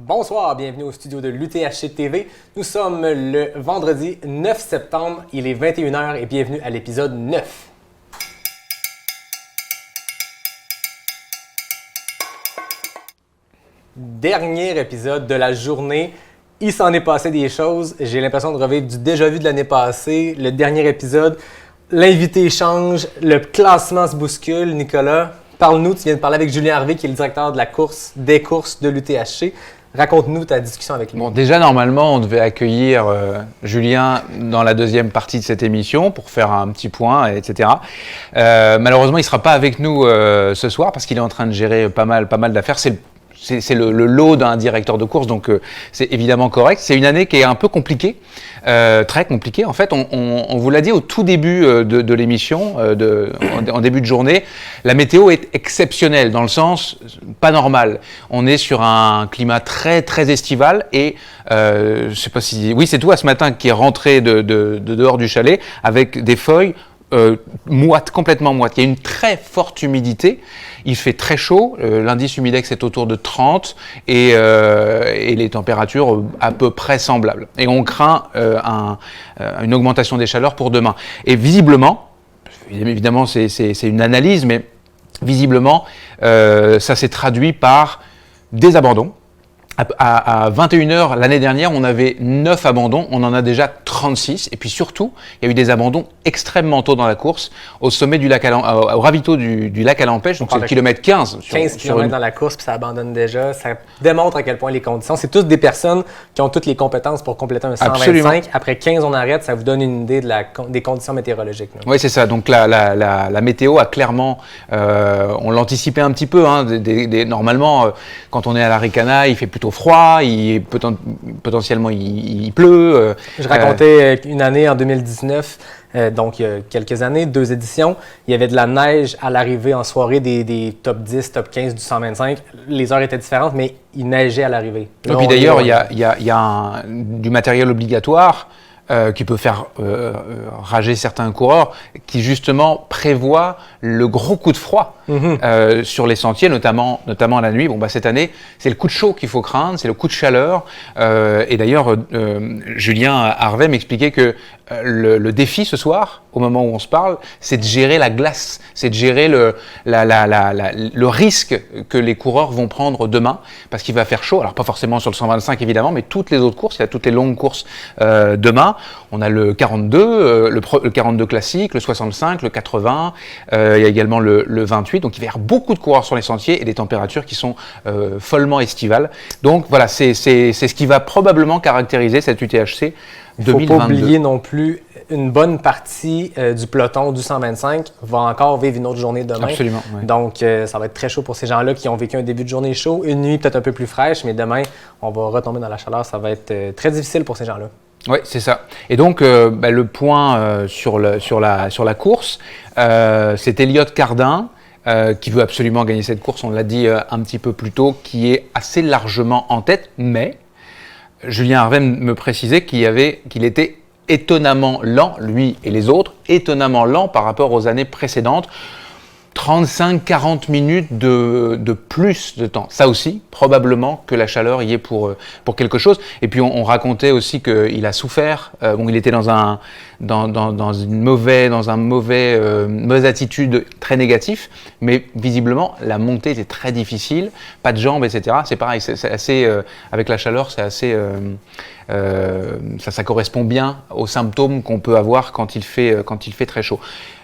Bonsoir, bienvenue au studio de l'UTHC TV. Nous sommes le vendredi 9 septembre, il est 21h et bienvenue à l'épisode 9. Dernier épisode de la journée. Il s'en est passé des choses. J'ai l'impression de revivre du déjà-vu de l'année passée. Le dernier épisode, l'invité change, le classement se bouscule. Nicolas, parle-nous. Tu viens de parler avec Julien Harvey, qui est le directeur de la course, des courses de l'UTHC. Raconte-nous ta discussion avec lui. Bon, déjà, normalement, on devait accueillir Julien dans la deuxième partie de cette émission pour faire un petit point, etc. Malheureusement, il ne sera pas avec nous ce soir parce qu'il est en train de gérer pas mal d'affaires. C'est le lot d'un directeur de course, donc c'est évidemment correct. C'est une année qui est un peu compliquée, très compliquée. En fait, on vous l'a dit au tout début de l'émission, en début de journée, la météo est exceptionnelle, dans le sens pas normal. On est sur un climat très estival et je sais pas si... Oui, c'est toi ce matin qui est rentré de dehors du chalet avec des feuilles moites, complètement moites. Il y a une très forte humidité. Il fait très chaud, l'indice humidex est autour de 30 et les températures à peu près semblables. Et on craint une augmentation des chaleurs pour demain. Et visiblement, évidemment c'est une analyse, mais visiblement ça s'est traduit par des abandons. À 21h l'année dernière, on avait 9 abandons, on en a déjà 36. Et puis surtout, il y a eu des abandons extrêmement tôt dans la course, au sommet du lac au ravito du lac à l'Empêche, donc c'est le kilomètre 15. 15 km dans la course, puis ça abandonne déjà. Ça démontre à quel point les conditions, c'est tous des personnes qui ont toutes les compétences pour compléter un 125. Absolument. Après 15, on arrête, ça vous donne une idée des conditions météorologiques. Là. Oui, c'est ça. Donc la météo a clairement, on l'anticipait un petit peu. Hein, normalement, quand on est à la Ricana, il fait plutôt froid, potentiellement il pleut. Je racontais une année en 2019, donc il y a quelques années, 2 éditions, il y avait de la neige à l'arrivée en soirée des top 10, top 15 du 125. Les heures étaient différentes, mais il neigeait à l'arrivée. Et puis d'ailleurs, il y a du matériel obligatoire qui peut faire rager certains coureurs, qui justement prévoit le gros coup de froid sur les sentiers, notamment la nuit. Bon, cette année, c'est le coup de chaud qu'il faut craindre, c'est le coup de chaleur. Et d'ailleurs, Julien Harvey m'expliquait que le défi ce soir, au moment où on se parle, c'est de gérer la glace, c'est de gérer le risque que les coureurs vont prendre demain, parce qu'il va faire chaud. Alors pas forcément sur le 125 évidemment, mais toutes les autres courses, il y a toutes les longues courses demain. On a le 42, le 42 classique, le 65, le 80, il y a également le 28. Donc il va y avoir beaucoup de coureurs sur les sentiers et des températures qui sont follement estivales. Donc voilà, c'est ce qui va probablement caractériser cette UTHC 2022. Il ne faut pas oublier non plus, une bonne partie du peloton du 125 va encore vivre une autre journée demain. Absolument. Oui. Donc ça va être très chaud pour ces gens-là qui ont vécu un début de journée chaud, une nuit peut-être un peu plus fraîche, mais demain, on va retomber dans la chaleur. Ça va être très difficile pour ces gens-là. Oui, c'est ça. Et donc, le point sur la course, c'est Elliott Cardin qui veut absolument gagner cette course, on l'a dit un petit peu plus tôt, qui est assez largement en tête, mais Julien Harvey me précisait qu'il était étonnamment lent, lui et les autres, étonnamment lent par rapport aux années précédentes. 35-40 minutes de plus de temps. Ça aussi, probablement que la chaleur y est pour quelque chose. Et puis on racontait aussi qu'il a souffert. Il était dans une mauvaise attitude, très négatif, mais visiblement la montée était très difficile, pas de jambes, etc. C'est pareil, c'est assez avec la chaleur, c'est assez ça correspond bien aux symptômes qu'on peut avoir quand il fait très chaud.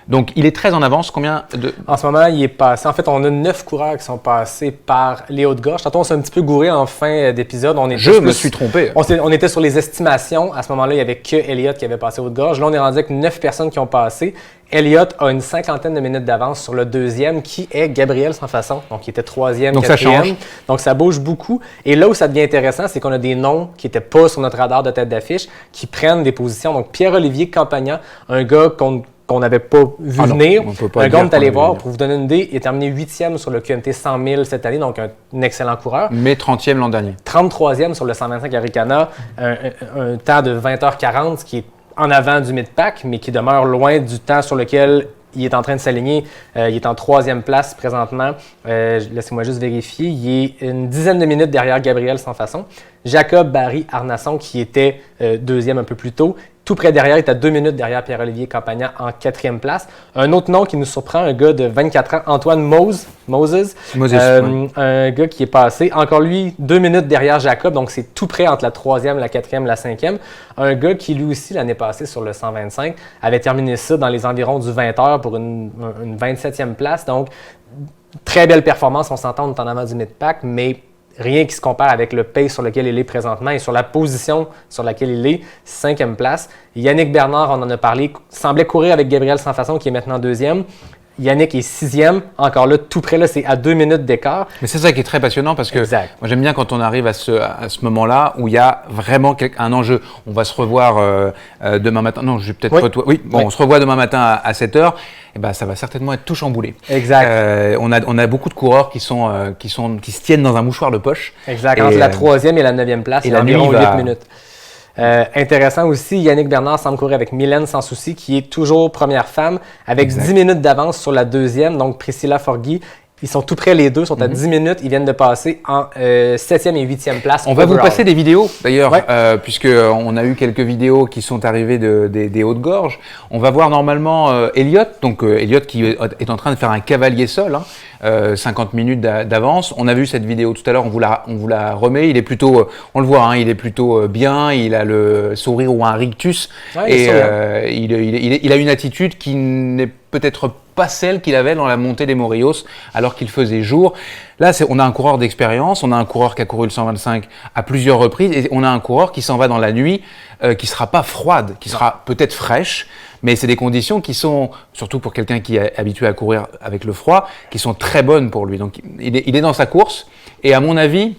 Donc, il est très en avance. Combien de... En ce moment, il est passé. En fait, on a 9 coureurs qui sont passés par les Hautes-Gorges. Tantôt, on s'est un petit peu gouré en fin d'épisode. Je me suis trompé. On était sur les estimations. À ce moment-là, il n'y avait que Elliott qui avait passé Hautes-Gorges. Là, on est rendu avec 9 personnes qui ont passé. Elliott a une 50aine de minutes d'avance sur le deuxième, qui est Gabriel Sans Façon. Donc, il était 3e, 4e. Donc, ça change. Donc, ça bouge beaucoup. Et là où ça devient intéressant, c'est qu'on a des noms qui n'étaient pas sur notre radar de tête d'affiche, qui prennent des positions. Donc, Pierre-Olivier Campagnan, un gars qu'on n'avait pas vu venir. Un gars, on est allé voir, pour vous donner une idée, il est terminé 8e sur le QMT 100 000 cette année, donc un excellent coureur. Mais 30e l'an dernier. 33e sur le 125 Arikana, un temps de 20h40, ce qui est en avant du mid-pack, mais qui demeure loin du temps sur lequel il est en train de s'aligner. Il est en 3e place présentement. Laissez-moi juste vérifier. Il est une dizaine de minutes derrière Gabriel Sans Façon. Jacob Barry Arnasson, qui était 2e un peu plus tôt, tout près derrière, il est à 2 minutes derrière Pierre-Olivier Campagna en 4e place. Un autre nom qui nous surprend, un gars de 24 ans, Antoine Moses. Un gars qui est passé, encore lui, 2 minutes derrière Jacob, donc c'est tout près entre la 3e, la 4e, la 5e. Un gars qui, lui aussi, l'année passée, sur le 125, avait terminé ça dans les environs du 20 heures pour une 27e place. Donc, très belle performance, on s'entend, on est en avant du mid-pack, mais rien qui se compare avec le pace sur lequel il est présentement et sur la position sur laquelle il est, 5e place. Yannick Bernard, on en a parlé, semblait courir avec Gabriel Sans Façon qui est maintenant 2e. Yannick est 6e, encore là, tout près, là, c'est à 2 minutes d'écart. Mais c'est ça qui est très passionnant parce que moi j'aime bien quand on arrive à ce moment-là où il y a vraiment un enjeu. On va se revoir demain matin. Non, je vais peut-être on se revoit demain matin à 7h. Et ben, ça va certainement être tout chamboulé. Exact. On a beaucoup de coureurs qui se tiennent dans un mouchoir de poche. Exact. Entre la 3e et la 9e place, il y a environ 8 minutes. Intéressant aussi, Yannick Bernard semble courir avec Mylène Sans Souci, qui est toujours première femme, avec 10 minutes d'avance sur la 2e, donc Priscilla Forgui. Ils sont tout près, les deux, sont à 10 minutes. Ils viennent de passer en 7e et 8e place. On va vous passer des vidéos, d'ailleurs, puisqu'on a eu quelques vidéos qui sont arrivées des Hautes-Gorges. On va voir normalement Elliot, donc Elliot qui est en train de faire un cavalier seul, 50 minutes d'avance. On a vu cette vidéo tout à l'heure, on vous la remet. Il est plutôt, on le voit, il est plutôt bien, il a le sourire ou un rictus. Et il a une attitude qui n'est peut-être pas celle qu'il avait dans la montée des Morillos alors qu'il faisait jour. Là, on a un coureur d'expérience, on a un coureur qui a couru le 125 à plusieurs reprises et on a un coureur qui s'en va dans la nuit, qui ne sera pas froide, qui sera peut-être fraîche, mais c'est des conditions qui sont, surtout pour quelqu'un qui est habitué à courir avec le froid, qui sont très bonnes pour lui. Donc il est dans sa course et à mon avis,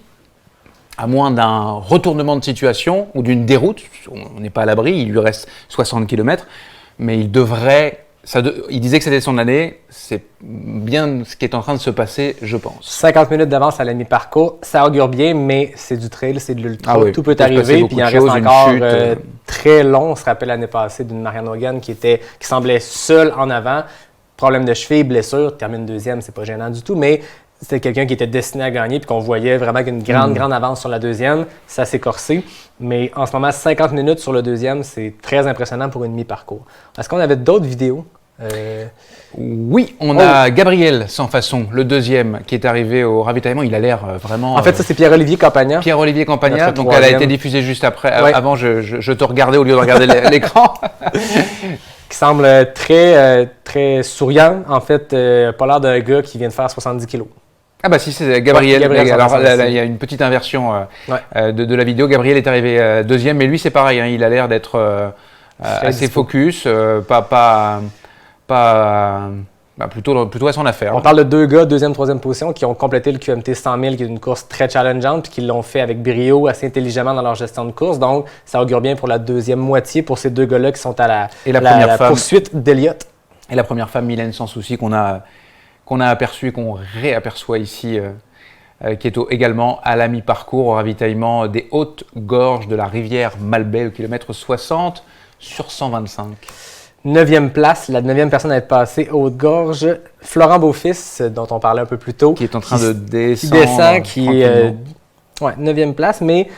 à moins d'un retournement de situation ou d'une déroute, on n'est pas à l'abri, il lui reste 60 km, mais il devrait... il disait que c'était son année, c'est bien ce qui est en train de se passer, je pense. 50 minutes d'avance à la mi-parcours, ça augure bien, mais c'est du trail, c'est de l'ultra, tout peut arriver, puis il en reste encore très long. On se rappelle l'année passée d'une Marianne Hogan qui semblait seule en avant, problème de cheville, blessure, termine 2e, c'est pas gênant du tout, mais c'était quelqu'un qui était destiné à gagner, puis qu'on voyait vraiment qu'une grande avance sur la 2e, ça s'est corsé. Mais en ce moment, 50 minutes sur le 2e, c'est très impressionnant pour une mi-parcours. Est-ce qu'on avait d'autres vidéos? Oui, on a Gabriel Sans Façon, le 2e, qui est arrivé au ravitaillement. Il a l'air vraiment... En fait, ça, c'est Pierre-Olivier Campagna. Pierre-Olivier Campagna, donc elle a été diffusée juste après. Avant, je te regardais au lieu de regarder l'écran. Qui semble très souriant. En fait, pas l'air d'un gars qui vient de faire 70 kilos. Ah bah si, c'est Gabriel. Alors là, il y a une petite inversion de la vidéo. Gabriel est arrivé 2e, mais lui c'est pareil, il a l'air d'être assez focus, plutôt à son affaire. On parle de deux gars, 2e, 3e position, qui ont complété le QMT 100 000, qui est une course très challengeante, puis qui l'ont fait avec brio, assez intelligemment dans leur gestion de course. Donc, ça augure bien pour la 2e moitié, pour ces deux gars-là qui sont à la poursuite d'Elliott. Et la première femme, Mylène Sans Souci, qu'on a aperçu et qu'on réaperçoit ici, qui est également à la mi-parcours au ravitaillement des Hautes-Gorges de la rivière Malbaie, au kilomètre 60 sur 125. 9e place, la 9e personne à être passée aux Hautes-Gorges, Florent Beaufils, dont on parlait un peu plus tôt. Qui est en train de descendre. Qui est 9e place, mais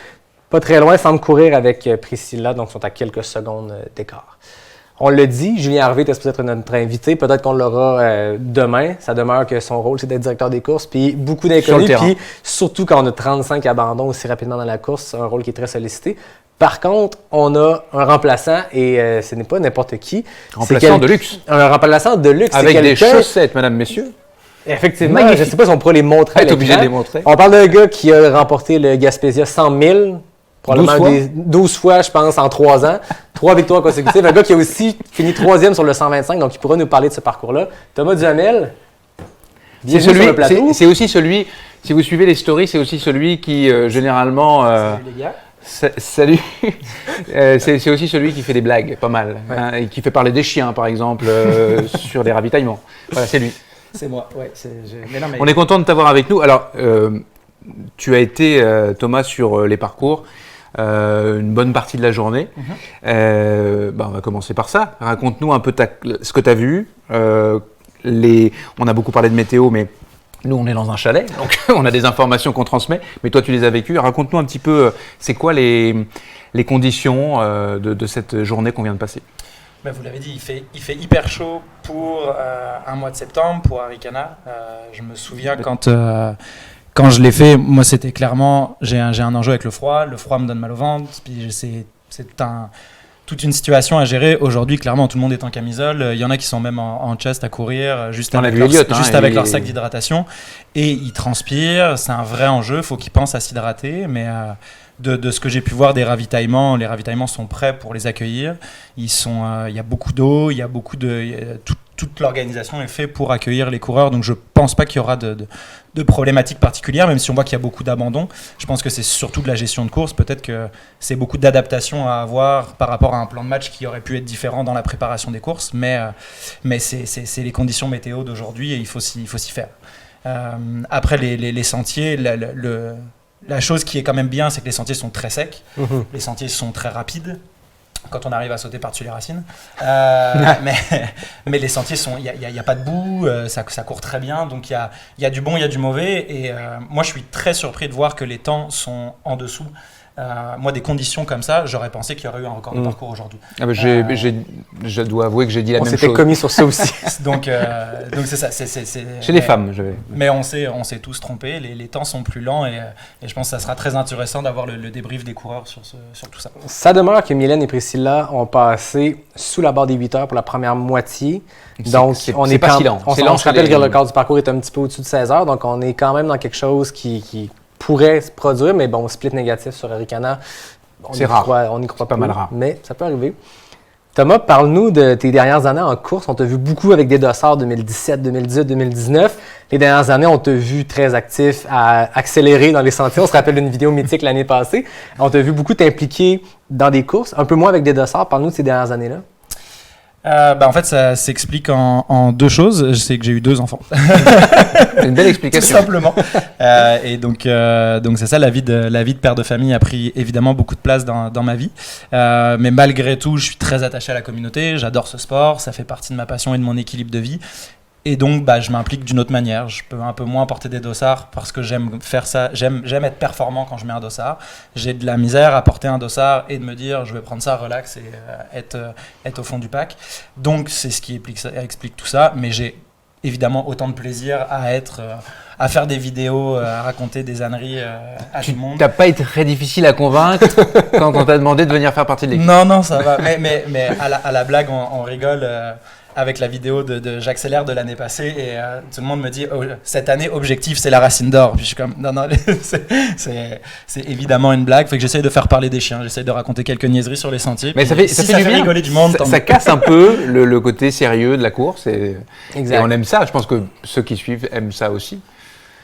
pas très loin, semble courir avec Priscilla, donc ils sont à quelques secondes d'écart. On l'a dit, Julien Harvey était supposé être notre invité. Peut-être qu'on l'aura demain. Ça demeure que son rôle, c'est d'être directeur des courses. Puis beaucoup d'inconnus. Puis surtout quand on a 35 abandons aussi rapidement dans la course, c'est un rôle qui est très sollicité. Par contre, on a un remplaçant et ce n'est pas n'importe qui. Remplaçant de luxe. Un remplaçant de luxe. Avec des chaussettes, mesdames, messieurs. Effectivement, je ne sais pas si on pourrait les montrer. Être obligé de les montrer. On parle d'un gars qui a remporté le Gaspésia 100 000. Probablement 12 fois, je pense, en 3 ans. 3 victoires consécutives. Un gars qui a aussi fini 3e sur le 125, donc il pourra nous parler de ce parcours-là. Thomas Duhamel, bienvenue sur le plateau. C'est aussi celui, si vous suivez les stories, c'est aussi celui qui, généralement... Salut les gars. Salut. C'est aussi celui qui fait des blagues, pas mal. Et qui fait parler des chiens, par exemple, sur des ravitaillements. Voilà, c'est lui. C'est moi, ouais. On est content de t'avoir avec nous. Alors, tu as été, Thomas, sur les parcours. une bonne partie de la journée. On va commencer par ça. Raconte-nous un peu ce que tu as vu. On a beaucoup parlé de météo, mais nous, on est dans un chalet, donc on a des informations qu'on transmet, mais toi, tu les as vécues. Raconte-nous un petit peu, c'est quoi les conditions de cette journée qu'on vient de passer? Vous l'avez dit, il fait hyper chaud pour un mois de septembre, pour Arikana. Je me souviens quand je l'ai fait, moi, c'était clairement, j'ai un enjeu avec le froid me donne mal au ventre, puis c'est toute une situation à gérer. Aujourd'hui, clairement, tout le monde est en camisole. Il y en a qui sont même en chest à courir, juste avec leur sac d'hydratation. Et ils transpirent. C'est un vrai enjeu. Il faut qu'ils pensent à s'hydrater. Mais de ce que j'ai pu voir des ravitaillements, les ravitaillements sont prêts pour les accueillir. Il y a beaucoup d'eau. Il y a toute l'organisation est faite pour accueillir les coureurs. Donc, je ne pense pas qu'il y aura de problématiques particulières, même si on voit qu'il y a beaucoup d'abandon. Je pense que c'est surtout de la gestion de course. Peut-être que c'est beaucoup d'adaptation à avoir par rapport à un plan de match qui aurait pu être différent dans la préparation des courses. Mais c'est les conditions météo d'aujourd'hui et il faut s'y faire. Après, les sentiers, la chose qui est quand même bien, c'est que les sentiers sont très secs. Les sentiers sont très rapides quand on arrive à sauter par-dessus les racines. Mais les sentiers, il n'y a pas de boue, ça court très bien, donc il y a du bon, il y a du mauvais. Et moi, je suis très surpris de voir que les temps sont en dessous. Moi, des conditions comme ça, j'aurais pensé qu'il y aurait eu un record de parcours aujourd'hui. Je dois avouer que j'ai dit la même chose. On s'était commis sur ça aussi. donc c'est ça. Chez les femmes. Mais on s'est tous trompés, les temps sont plus lents et je pense que ça sera très intéressant d'avoir le débrief des coureurs sur tout ça. Ça demeure que Mylène et Priscilla ont passé sous la barre des 8 heures pour la première moitié. Donc, on est pas si lent. On se rappelle que le quart du parcours est un petit peu au-dessus de 16 heures, donc on est quand même dans quelque chose qui pourrait se produire, mais bon, split négatif sur Arikana, c'est rare. On y croit pas mal rare. Mais ça peut arriver. Thomas, parle-nous de tes dernières années en course. On t'a vu beaucoup avec des dossards 2017, 2018, 2019. Les dernières années, on t'a vu très actif à accélérer dans les sentiers. On se rappelle d'une vidéo mythique l'année passée. On t'a vu beaucoup t'impliquer dans des courses, un peu moins avec des dossards. Parle-nous de ces dernières années-là. En fait, ça s'explique en deux choses. Je sais que j'ai eu 2 enfants. C'est une belle explication. Tout simplement. Et donc c'est ça, la vie de père de famille a pris évidemment beaucoup de place dans ma vie. Mais malgré tout, je suis très attaché à la communauté. J'adore ce sport. Ça fait partie de ma passion et de mon équilibre de vie. Et donc, je m'implique d'une autre manière. Je peux un peu moins porter des dossards parce que j'aime faire ça. J'aime être performant quand je mets un dossard. J'ai de la misère à porter un dossard et de me dire je vais prendre ça relax et être au fond du pack. Donc, c'est ce qui explique tout ça. Mais j'ai évidemment autant de plaisir à faire des vidéos, à raconter des âneries à tout le monde. Tu n'as pas été très difficile à convaincre quand on t'a demandé de venir faire partie de l'équipe. Non, ça va. Mais à la blague, on rigole. Avec la vidéo de j'accélère de l'année passée et tout le monde me dit cette année objectif c'est la Racine d'Or, puis je suis comme non c'est évidemment une blague, fait que j'essaye de faire parler des chiens, j'essaye de raconter quelques niaiseries sur les sentiers, mais ça fait rigoler du monde, ça casse un peu le côté sérieux de la course et on aime ça. Je pense que ceux qui suivent aiment ça aussi.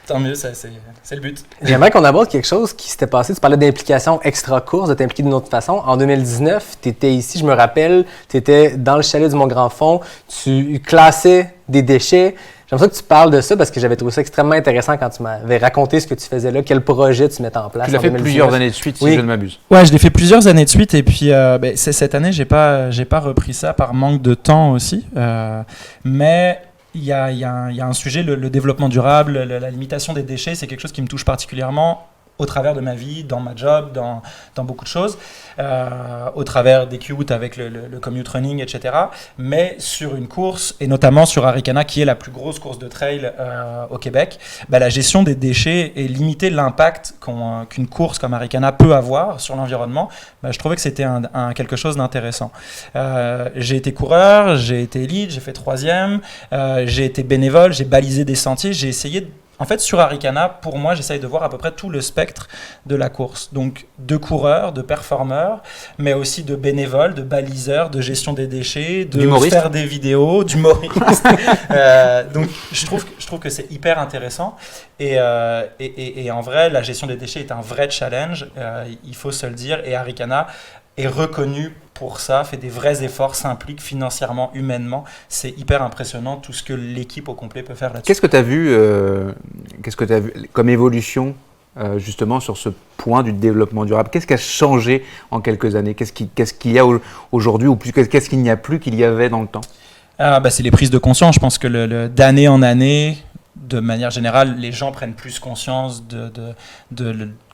Tant mieux, c'est le but. J'aimerais qu'on aborde quelque chose qui s'était passé. Tu parlais d'implication extra-course, de t'impliquer d'une autre façon. En 2019, tu étais ici, je me rappelle, tu étais dans le chalet du Mont-Grand-Fond, tu classais des déchets. J'aimerais que tu parles de ça parce que j'avais trouvé ça extrêmement intéressant quand tu m'avais raconté ce que tu faisais là, quel projet tu mettais en place. Tu l'as fait plusieurs années de suite, si je ne m'abuse. Ouais, je l'ai fait plusieurs années de suite et puis cette année, j'ai pas repris ça par manque de temps aussi. Mais il y a un sujet, le développement durable, la limitation des déchets, c'est quelque chose qui me touche particulièrement au travers de ma vie, dans ma job, dans beaucoup de choses, au travers des commutes avec le commute running, etc. Mais sur une course, et notamment sur Arikana, qui est la plus grosse course de trail au Québec, la gestion des déchets et limiter l'impact qu'une course comme Arikana peut avoir sur l'environnement, je trouvais que c'était quelque chose d'intéressant. J'ai été coureur, j'ai été élite, j'ai fait 3e, j'ai été bénévole, j'ai balisé des sentiers, j'ai essayé En fait, sur Arikana, pour moi, j'essaye de voir à peu près tout le spectre de la course. Donc, de coureurs, de performeurs, mais aussi de bénévoles, de baliseurs, de gestion des déchets, de faire des vidéos, d'humoristes. Donc, je trouve que c'est hyper intéressant. Et en vrai, la gestion des déchets est un vrai challenge, il faut se le dire. Et Arikana est reconnu pour ça, fait des vrais efforts, s'implique financièrement, humainement. C'est hyper impressionnant tout ce que l'équipe au complet peut faire là-dessus. Qu'est-ce que tu as vu comme évolution justement sur ce point du développement durable? Qu'est-ce qui a changé en quelques années? Qu'est-ce qu'il y a aujourd'hui, ou plus qu'est-ce qu'il n'y a plus qu'il y avait dans le temps? C'est les prises de conscience. Je pense que d'année en année, de manière générale, les gens prennent plus conscience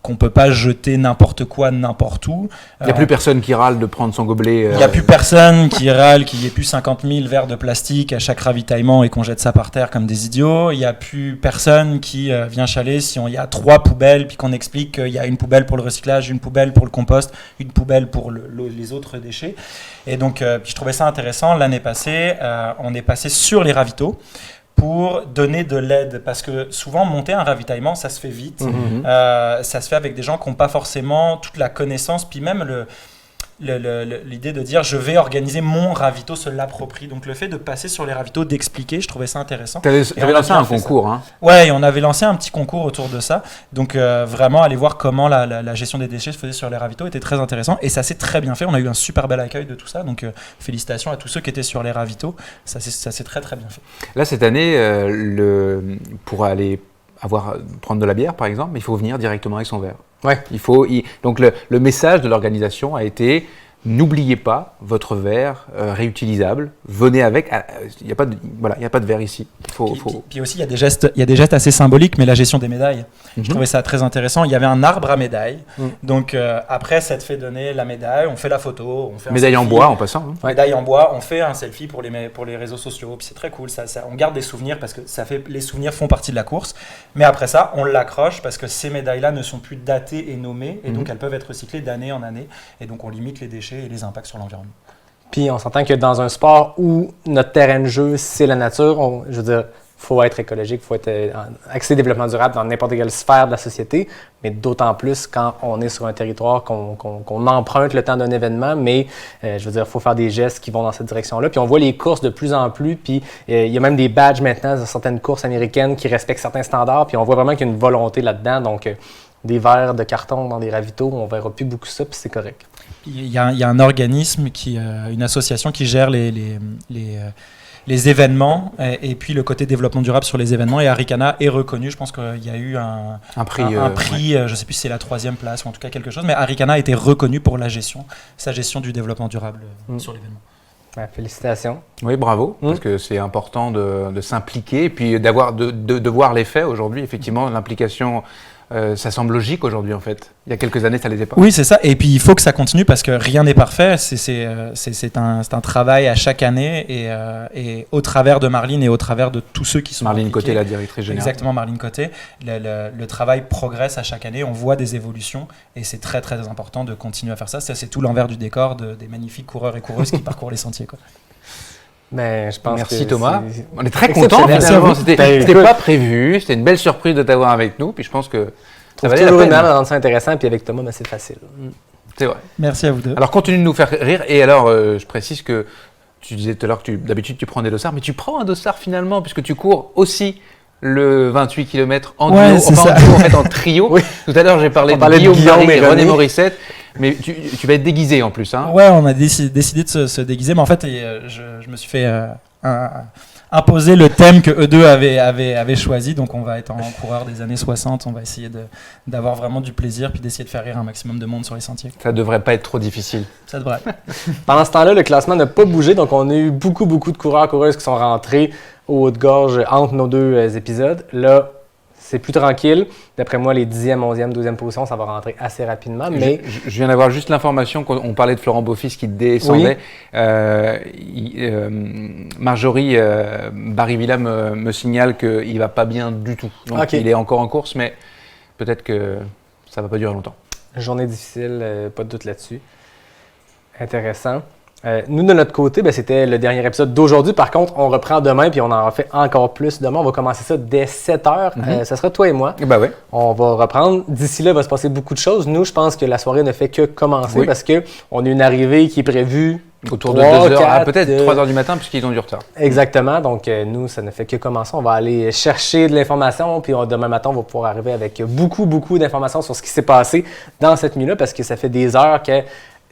qu'on ne peut pas jeter n'importe quoi n'importe où. Il n'y a plus personne qui râle de prendre son gobelet. Il n'y a plus personne qui râle qu'il n'y ait plus 50 000 verres de plastique à chaque ravitaillement et qu'on jette ça par terre comme des idiots. Il n'y a plus personne qui vient chialer si il y a 3 poubelles puis qu'on explique qu'il y a une poubelle pour le recyclage, une poubelle pour le compost, une poubelle pour les autres déchets. Et donc, je trouvais ça intéressant. L'année passée, on est passé sur les ravitaux pour donner de l'aide, parce que souvent monter un ravitaillement ça se fait vite, ça se fait avec des gens qui n'ont pas forcément toute la connaissance, puis même l'idée de dire je vais organiser mon ravito, se l'approprie. Donc le fait de passer sur les ravitaux, d'expliquer, je trouvais ça intéressant. Tu avais lancé un concours, hein? Ouais, on avait lancé un petit concours autour de ça. Donc vraiment aller voir comment la gestion des déchets se faisait sur les ravitaux était très intéressant, et ça s'est très bien fait. On a eu un super bel accueil de tout ça, donc félicitations à tous ceux qui étaient sur les ravitaux. Ça s'est très très bien fait. Là cette année, pour aller prendre de la bière par exemple, il faut venir directement avec son verre. Ouais. Donc le message de l'organisation a été: n'oubliez pas votre verre réutilisable, venez avec. Il n'y a pas de verre ici. Puis aussi, il y a des gestes assez symboliques, mais la gestion des médailles. Je trouvais ça très intéressant. Il y avait un arbre à médailles. Donc après, ça te fait donner la médaille, on fait la photo, on fait médaille en bois en passant. Médaille en bois, on fait un selfie pour les réseaux sociaux. Puis c'est très cool. On garde des souvenirs parce que les souvenirs font partie de la course. Mais après ça, on l'accroche parce que ces médailles-là ne sont plus datées et nommées, et donc elles peuvent être recyclées d'année en année. Et donc on limite les déchets et les impacts sur l'environnement. Puis on s'entend que dans un sport où notre terrain de jeu, c'est la nature, je veux dire, faut être écologique, faut être axé développement durable dans n'importe quelle sphère de la société, mais d'autant plus quand on est sur un territoire qu'on emprunte le temps d'un événement, mais je veux dire, il faut faire des gestes qui vont dans cette direction-là. Puis on voit les courses de plus en plus, puis il y a même des badges maintenant dans certaines courses américaines qui respectent certains standards, puis on voit vraiment qu'il y a une volonté là-dedans, donc des verres de carton dans des ravitaux, on verra plus beaucoup ça, puis c'est correct. Il y a un organisme, une association qui gère les événements et puis le côté développement durable sur les événements, et Arikana est reconnu. Je pense qu'il y a eu un prix, je ne sais plus si c'est la 3e place ou en tout cas quelque chose, mais Arikana a été reconnu pour sa gestion du développement durable sur l'événement. Ouais, félicitations. Oui, bravo, parce que c'est important de s'impliquer et puis de voir les faits aujourd'hui. Effectivement, l'implication, ça semble logique aujourd'hui en fait. Il y a quelques années, ça ne l'était pas. Oui, c'est ça. Et puis il faut que ça continue parce que rien n'est parfait. C'est un travail à chaque année et au travers de Marlene et au travers de tous ceux qui sont Marlene impliqués. Côté, la directrice générale. Exactement, Marlene Côté. Le travail progresse à chaque année. On voit des évolutions et c'est très très important de continuer à faire ça. Ça, c'est tout l'envers du décor des magnifiques coureurs et coureuses qui parcourent les sentiers, quoi. Ben, je pense Merci que Thomas. On est très contents. C'était pas prévu. C'était une belle surprise de t'avoir avec nous. Puis je pense que ça valait la peine. C'est toujours de rendre ça intéressant. Puis avec Thomas, ben, c'est facile. C'est vrai. Merci à vous deux. Alors continue de nous faire rire. Et alors, je précise que tu disais tout à l'heure que d'habitude tu prends des dossards, mais tu prends un dossard finalement puisque tu cours aussi le 28 km en duo, en trio. Oui. Tout à l'heure, j'ai parlé de Guillaume Marie et René Morissette. Mais tu vas être déguisé en plus, hein? Ouais, on a décidé de se déguiser, mais en fait, je me suis fait imposer le thème que eux deux avaient choisi. Donc, on va être en coureur des années 60. On va essayer d'avoir vraiment du plaisir puis d'essayer de faire rire un maximum de monde sur les sentiers. Ça devrait pas être trop difficile. Ça devrait. Pendant ce temps-là, le classement n'a pas bougé. Donc, on a eu beaucoup de coureurs-coureuses qui sont rentrés au haut de gorge entre nos deux épisodes. Là, c'est plus tranquille. D'après moi, les 10e, 11e, 12e positions, ça va rentrer assez rapidement. Mais je viens d'avoir juste l'information qu'on parlait de Florent Beaufils qui descendait. Oui. Marjorie Barivilla me signale qu'il ne va pas bien du tout. Donc il est encore en course, mais peut-être que ça ne va pas durer longtemps. Journée difficile, pas de doute là-dessus. Intéressant. Nous, de notre côté, c'était le dernier épisode d'aujourd'hui. Par contre, on reprend demain puis on en fait encore plus demain. On va commencer ça dès 7h. Ça sera toi et moi. Ben oui. On va reprendre. D'ici là, il va se passer beaucoup de choses. Nous, je pense que la soirée ne fait que commencer parce qu'on a une arrivée qui est prévue autour de 2h, peut-être 3h du matin puisqu'ils ont du retard. Exactement. Donc, nous, ça ne fait que commencer. On va aller chercher de l'information puis demain matin, on va pouvoir arriver avec beaucoup d'informations sur ce qui s'est passé dans cette nuit-là parce que ça fait des heures que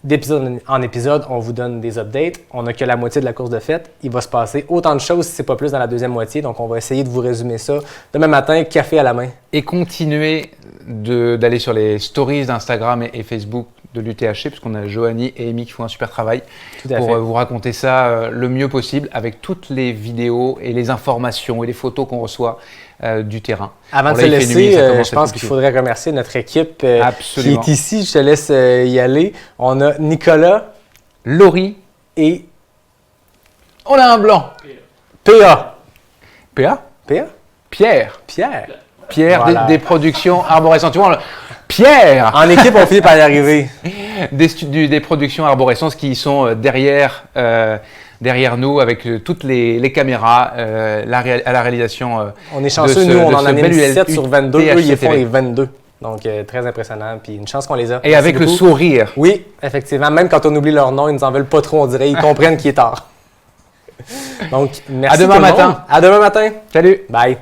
d'épisode en épisode, on vous donne des updates. On n'a que la moitié de la course de fête. Il va se passer autant de choses, si c'est pas plus, dans la deuxième moitié. Donc, on va essayer de vous résumer ça demain matin, café à la main. Et continuez d'aller sur les stories d'Instagram et Facebook de l'UTHC, puisqu'on a Joanie et Amy qui font un super travail pour vous raconter ça le mieux possible avec toutes les vidéos et les informations et les photos qu'on reçoit du terrain. Avant de se laisser, je pense qu'il faudrait remercier notre équipe qui est ici. Je te laisse y aller. On a Nicolas, Laurie et... On a un blanc. PA. PA? PA? Pierre. Pierre, voilà. des productions Arborescence. Tu vois, Pierre! En équipe, on finit par y arriver. Des productions Arborescence qui sont derrière nous avec toutes les caméras à la réalisation. On est chanceux, nous, on en anime 17 sur 22. Eux, ils font les 22. Donc, très impressionnant. Puis une chance qu'on les a. Et avec le sourire. Oui, effectivement. Même quand on oublie leur nom, ils nous en veulent pas trop, on dirait. Ils comprennent qu'il est tard. Donc, merci. À demain matin. À demain matin. Salut. Bye.